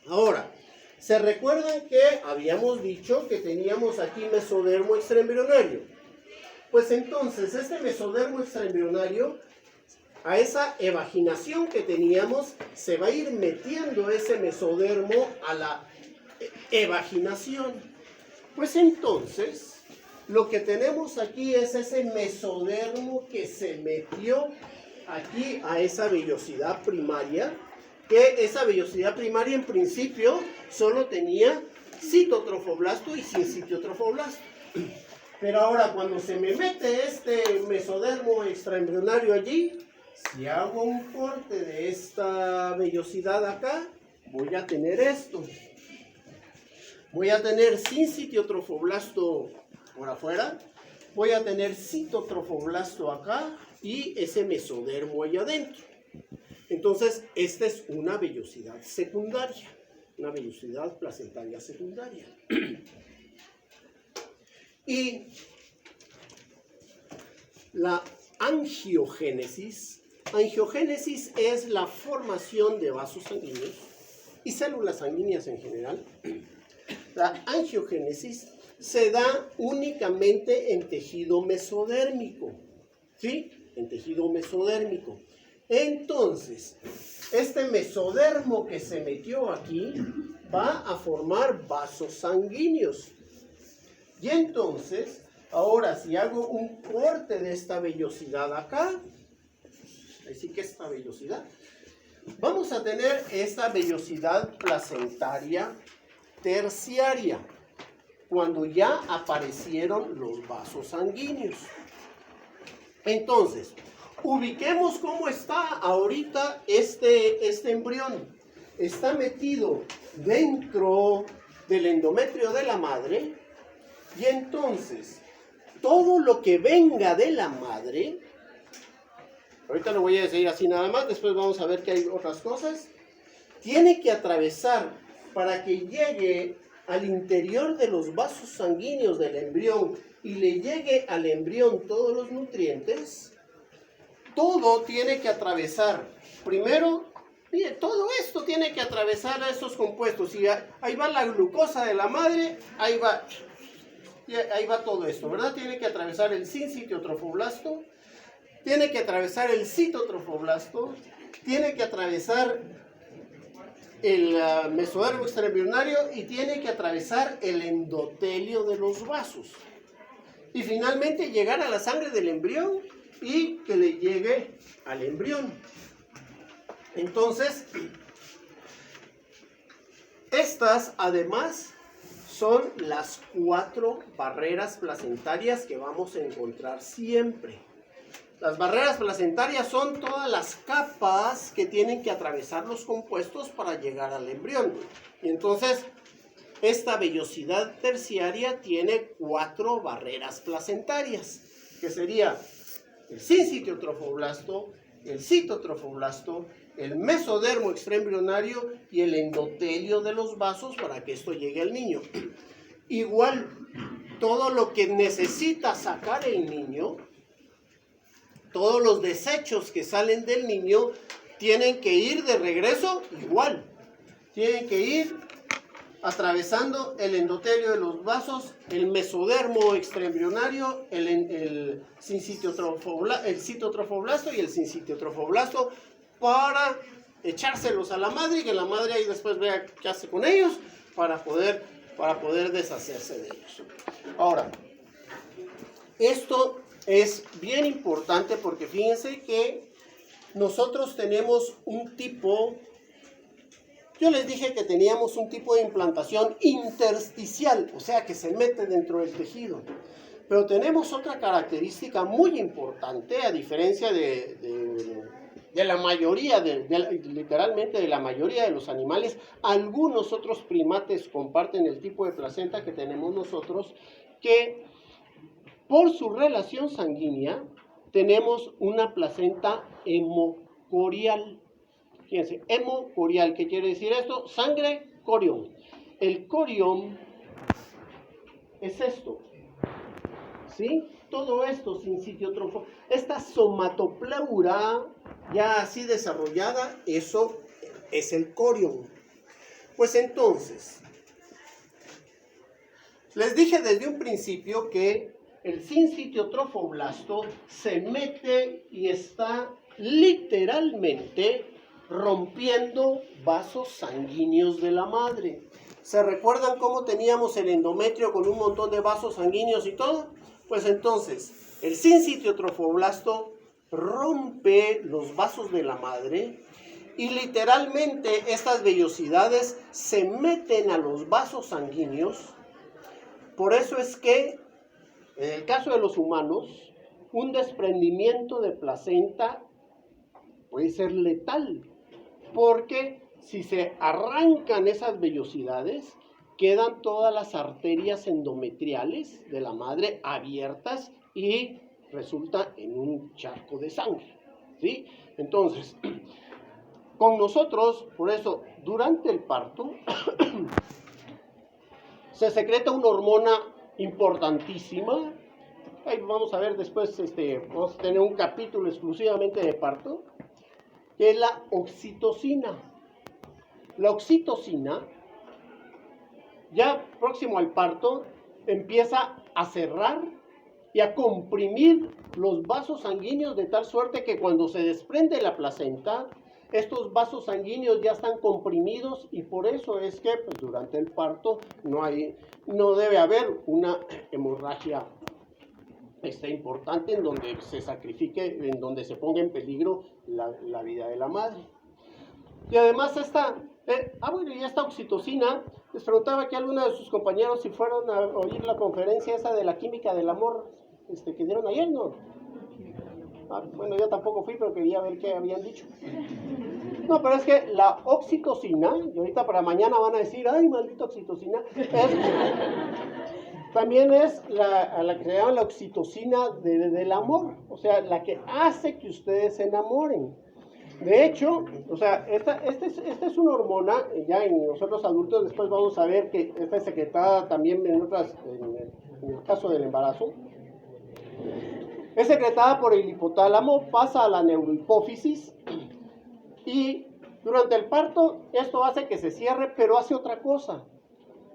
ahora, ¿se recuerdan que habíamos dicho que teníamos aquí mesodermo extraembrionario? Pues entonces, este mesodermo extraembrionario, a esa evaginación que teníamos, se va a ir metiendo ese mesodermo a la evaginación. Pues entonces, lo que tenemos aquí es ese mesodermo que se metió aquí a esa vellosidad primaria, que esa vellosidad primaria en principio solo tenía citotrofoblasto y sincitiotrofoblasto. Pero ahora cuando se me mete este mesodermo extraembrionario allí, si hago un corte de esta vellosidad acá, voy a tener esto. Voy a tener sincitiotrofoblasto por afuera, voy a tener citotrofoblasto acá y ese mesodermo allá adentro. Entonces, esta es una vellosidad secundaria, una vellosidad placentaria secundaria. Y la angiogénesis es la formación de vasos sanguíneos y células sanguíneas en general. La angiogénesis se da únicamente en tejido mesodérmico, ¿sí? En tejido mesodérmico. Entonces, este mesodermo que se metió aquí va a formar vasos sanguíneos. Y entonces, ahora si hago un corte de esta vellosidad acá, así que esta vellosidad, vamos a tener esta vellosidad placentaria terciaria, cuando ya aparecieron los vasos sanguíneos. Entonces, ubiquemos cómo está ahorita este embrión. Está metido dentro del endometrio de la madre, y entonces todo lo que venga de la madre, ahorita lo voy a decir así nada más, después vamos a ver que hay otras cosas, tiene que atravesar para que llegue al interior de los vasos sanguíneos del embrión y le llegue al embrión todos los nutrientes. Todo tiene que atravesar, primero, mire, todo esto tiene que atravesar a esos compuestos. Y ahí va la glucosa de la madre, ahí va todo esto, ¿verdad? Tiene que atravesar el sincitiotrofoblasto, tiene que atravesar el citotrofoblasto, tiene que atravesar el mesodermo extraembrionario y tiene que atravesar el endotelio de los vasos. Y finalmente llegar a la sangre del embrión y que le llegue al embrión. Entonces, estas además son las 4 barreras placentarias que vamos a encontrar siempre. Las barreras placentarias son todas las capas que tienen que atravesar los compuestos para llegar al embrión. Y entonces, esta vellosidad terciaria tiene 4 barreras placentarias, que sería el sincitiotrofoblasto, el citotrofoblasto, el mesodermo extraembrionario y el endotelio de los vasos para que esto llegue al niño. Igual, todo lo que necesita sacar el niño, todos los desechos que salen del niño, tienen que ir de regreso igual. Tienen que ir atravesando el endotelio de los vasos, el mesodermo extraembrionario, el citotrofoblasto y el sincitiotrofoblasto para echárselos a la madre y que la madre ahí después vea qué hace con ellos para poder deshacerse de ellos. Ahora, esto es bien importante porque fíjense que nosotros tenemos un tipo, yo les dije que teníamos un tipo de implantación intersticial, o sea que se mete dentro del tejido. Pero tenemos otra característica muy importante, a diferencia de la mayoría, literalmente de la mayoría de los animales. Algunos otros primates comparten el tipo de placenta que tenemos nosotros, que por su relación sanguínea tenemos una placenta hemocorial. Fíjense, hemocorial, ¿qué quiere decir esto? Sangre, corión. El corión es esto, ¿sí? Todo esto sin sitiotrofo. Esta somatopleura ya así desarrollada, eso es el corión. Pues entonces, les dije desde un principio que el sincitiotrofoblasto se mete y está literalmente rompiendo vasos sanguíneos de la madre. ¿Se recuerdan cómo teníamos el endometrio con un montón de vasos sanguíneos y todo? Pues entonces, el sincitiotrofoblasto rompe los vasos de la madre y literalmente estas vellosidades se meten a los vasos sanguíneos. Por eso es que, en el caso de los humanos, un desprendimiento de placenta puede ser letal, porque si se arrancan esas vellosidades, quedan todas las arterias endometriales de la madre abiertas y resulta en un charco de sangre, ¿sí? Entonces, con nosotros, por eso, durante el parto, se secreta una hormona importantísima. Ahí vamos a ver después, vamos a tener un capítulo exclusivamente de parto, que es la oxitocina. La oxitocina, ya próximo al parto, empieza a cerrar y a comprimir los vasos sanguíneos de tal suerte que cuando se desprende la placenta, estos vasos sanguíneos ya están comprimidos y por eso es que pues, durante el parto no debe haber una hemorragia importante en donde se sacrifique, en donde se ponga en peligro la vida de la madre. Y además esta oxitocina, les preguntaba que algunos de sus compañeros si fueron a oír la conferencia esa de la química del amor que dieron ayer, ¿no? Bueno, yo tampoco fui, pero quería ver qué habían dicho. No, pero es que la oxitocina, y ahorita para mañana van a decir, ay, maldita oxitocina, también es la que se llama la oxitocina del amor, o sea, la que hace que ustedes se enamoren. De hecho, o sea, esta es una hormona, ya en nosotros adultos después vamos a ver que esta es secretada también en el caso del embarazo. Es secretada por el hipotálamo, pasa a la neurohipófisis y durante el parto esto hace que se cierre, pero hace otra cosa.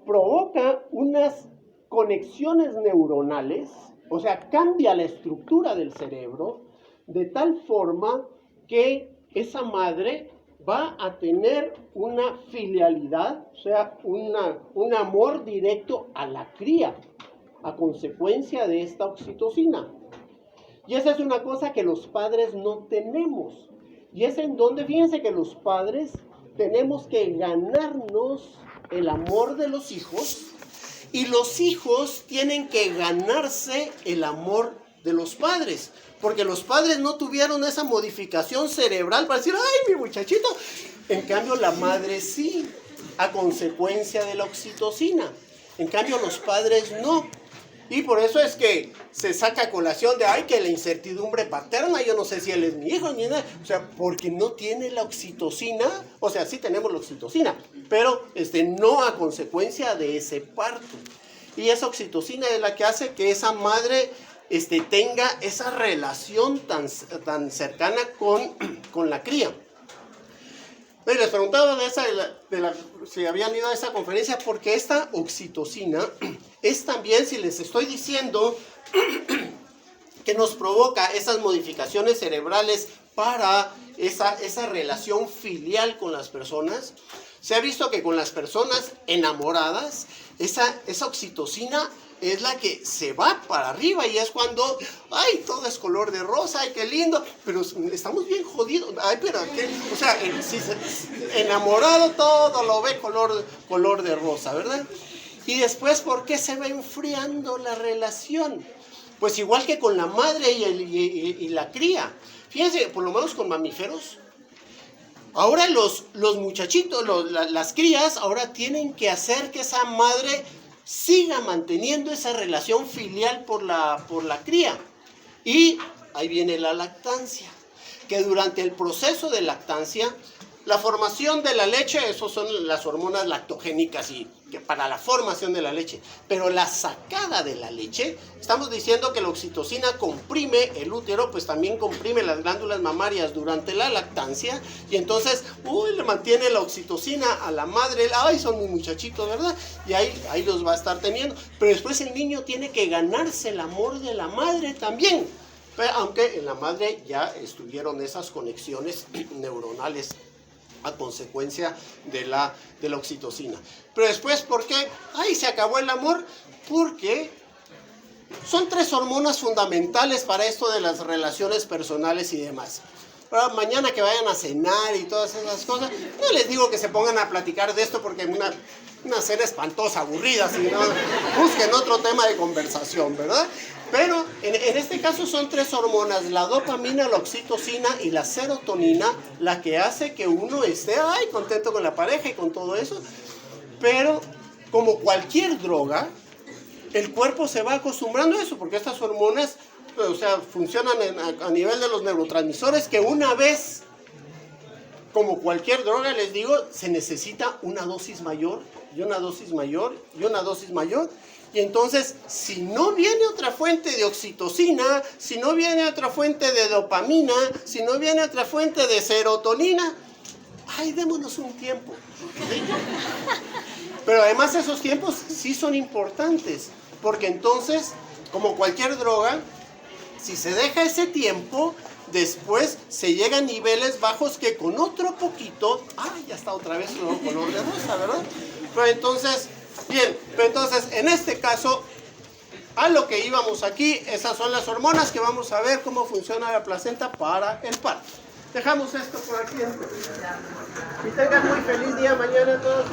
Provoca unas conexiones neuronales, o sea, cambia la estructura del cerebro de tal forma que esa madre va a tener una filialidad, o sea, un amor directo a la cría, a consecuencia de esta oxitocina. Y esa es una cosa que los padres no tenemos. Y es en donde, fíjense que los padres tenemos que ganarnos el amor de los hijos y los hijos tienen que ganarse el amor de los padres. Porque los padres no tuvieron esa modificación cerebral para decir, ¡ay, mi muchachito! En cambio, la madre sí, a consecuencia de la oxitocina. En cambio, los padres no. Y por eso es que se saca a colación de, ay, que la incertidumbre paterna, yo no sé si él es mi hijo, ni nada. O sea, porque no tiene la oxitocina, o sea, sí tenemos la oxitocina, pero no a consecuencia de ese parto. Y esa oxitocina es la que hace que esa madre tenga esa relación tan cercana con la cría. Y les preguntaba si habían ido a esa conferencia, porque esta oxitocina es también, si les estoy diciendo que nos provoca esas modificaciones cerebrales para esa relación filial con las personas. Se ha visto que con las personas enamoradas, esa oxitocina es la que se va para arriba y es cuando, ay, todo es color de rosa, ay, qué lindo, pero estamos bien jodidos, ay, pero qué, o sea, si enamorado todo lo ve color de rosa, ¿verdad? Y después, ¿por qué se va enfriando la relación? Pues igual que con la madre y la cría. Fíjense, por lo menos con mamíferos, ahora los muchachitos, las crías, ahora tienen que hacer que esa madre siga manteniendo esa relación filial por la cría. Y ahí viene la lactancia, que durante el proceso de lactancia, la formación de la leche, eso son las hormonas lactogénicas y que para la formación de la leche, pero la sacada de la leche, estamos diciendo que la oxitocina comprime el útero, pues también comprime las glándulas mamarias durante la lactancia, y entonces, le mantiene la oxitocina a la madre, ay, son muy muchachitos, ¿verdad? Y ahí los va a estar teniendo, pero después el niño tiene que ganarse el amor de la madre también, aunque en la madre ya estuvieron esas conexiones neuronales a consecuencia de la oxitocina. Pero después, ¿por qué? Ay, se acabó el amor. Porque son 3 hormonas fundamentales para esto de las relaciones personales y demás. Ahora, mañana que vayan a cenar y todas esas cosas, no les digo que se pongan a platicar de esto porque es una cena espantosa, aburrida, sino busquen otro tema de conversación, ¿verdad? Pero en este caso son 3 hormonas, la dopamina, la oxitocina y la serotonina, la que hace que uno esté contento con la pareja y con todo eso. Pero como cualquier droga, el cuerpo se va acostumbrando a eso, porque estas hormonas, o sea, funcionan a nivel de los neurotransmisores, que una vez, como cualquier droga, les digo, se necesita una dosis mayor, y una dosis mayor, y una dosis mayor. Y entonces, si no viene otra fuente de oxitocina, si no viene otra fuente de dopamina, si no viene otra fuente de serotonina, démonos un tiempo. ¿Sí? Pero además esos tiempos sí son importantes, porque entonces, como cualquier droga, si se deja ese tiempo, después se llega a niveles bajos que con otro poquito, ya está otra vez color de rosa, ¿verdad? Pero entonces, bien, en este caso, a lo que íbamos aquí, esas son las hormonas que vamos a ver cómo funciona la placenta para el parto. Dejamos esto por aquí. Y tengan muy feliz día mañana todos.